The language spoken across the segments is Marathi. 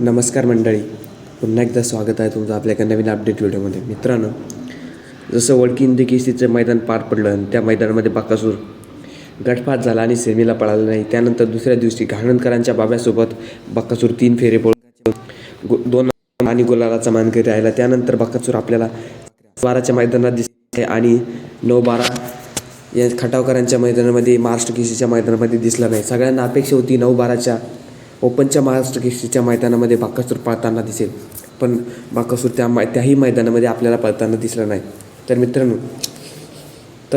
नमस्कार मंडळी, पुन्हा एकदा स्वागत आहे तुमचं आपल्या एका नवीन अपडेट व्हिडिओमध्ये. मित्रांनो, जसं वडकी इंदी केसरीचं मैदान पार पडलं आणि त्या मैदानामध्ये बकासूर गटपात झाला आणि सेमीला पळाला नाही. त्यानंतर दुसऱ्या दिवशी घाणंदकरांच्या बाब्यासोबत बकासूर 3 फेरे पळून 2 आणि गुलालाचा मानकरी राहिला. त्यानंतर बकासूर आपल्याला 12च्या मैदानात दिसते आणि 9-12 या खटावकरांच्या मैदानामध्ये, महाराष्ट्र केसरीच्या मैदानामध्ये दिसला नाही. सगळ्यांना अपेक्षा होती 9-12च्या ओपनच्या महाराष्ट्र केसरीच्या मैदानामध्ये बकासूर पळताना दिसेल, पण बकासूर त्याही मैदानामध्ये आपल्याला पळताना दिसला नाही. तर मित्रांनो,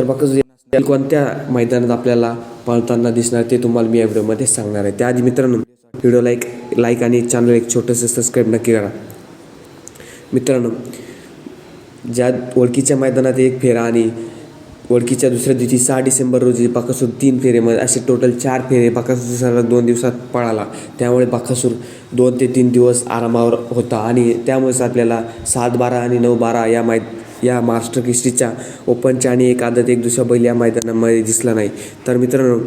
बकासूर कोणत्या मैदानात आपल्याला पळताना दिसणार ते तुम्हाला मी या व्हिडिओमध्ये सांगणार आहे. त्याआधी मित्रांनो, व्हिडिओ लाईक आणि चॅनल एक छोटंसं सबस्क्राईब नक्की करा. मित्रांनो, ज्या ओळखीच्या मैदानात 1 फेरा आणि ओळखीच्या दुसऱ्या दिवशी 6 डिसेंबर रोजी बकासूर 3 फेरे, असे टोटल 4 फेरे बकासूर 2 दिवसात पळाला. त्यामुळे बकासूर 2 ते 3 दिवस आरामावर होता आणि त्यामुळेच आपल्याला 7-12 आणि 9-12 या महाराष्ट्र केसरीच्या ओपनच्या आणि एक आदत एक दुसरा बैल या मैदानामध्ये दिसला नाही. तर मित्रांनो,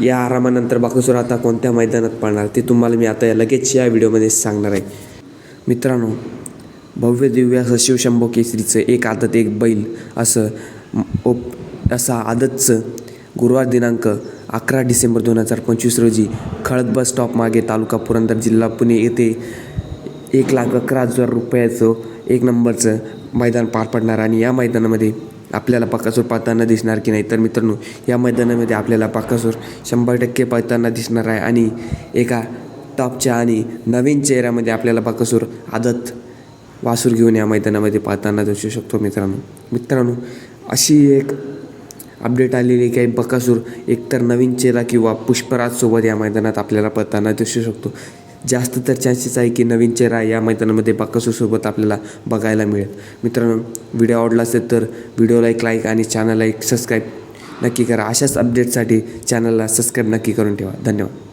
या आरामानंतर बकासूर आता कोणत्या मैदानात पळणार ते तुम्हाला मी आता लगेच या व्हिडिओमध्ये सांगणार आहे. मित्रांनो, भव्य दिव्य असं शिवशंभो केसरीचं एक आदत एक बैल असा आदतचं गुरुवार दिनांक 11 डिसेंबर 2025 रोजी खळद बस स्टॉप मागे, तालुका पुरंदर, जिल्हा पुणे येथे 1,11,000 रुपयाचं 1 नंबरचं मैदान पार पडणार. आणि या मैदानामध्ये आपल्याला बकासूर पळताना दिसणार की नाही, तर मित्रांनो, या मैदानामध्ये आपल्याला बकासूर 100% पळताना दिसणार आहे. आणि एका टॉपच्या आणि नवीन चेहऱ्यामध्ये आपल्याला बकासूर आदत वासूर घेऊन या मैदानामध्ये पळताना दिसू शकतो. मित्रांनो, अशी एक अपडेट आलेली काही बकासूर एकतर नवीन चेहरा किंवा पुष्पराजसोबत या मैदानात आपल्याला पळताना दिसू शकतो. जास्त तर चान्सेस आहे की नवीन चेहरा या मैदानामध्ये बकासूरसोबत आपल्याला बघायला मिळेल. मित्रांनो, व्हिडिओ आवडला असेल तर व्हिडिओला लाईक आणि चॅनलला सबस्क्राईब नक्की करा. अशाच अपडेटसाठी चॅनलला सबस्क्राईब नक्की करून ठेवा. धन्यवाद.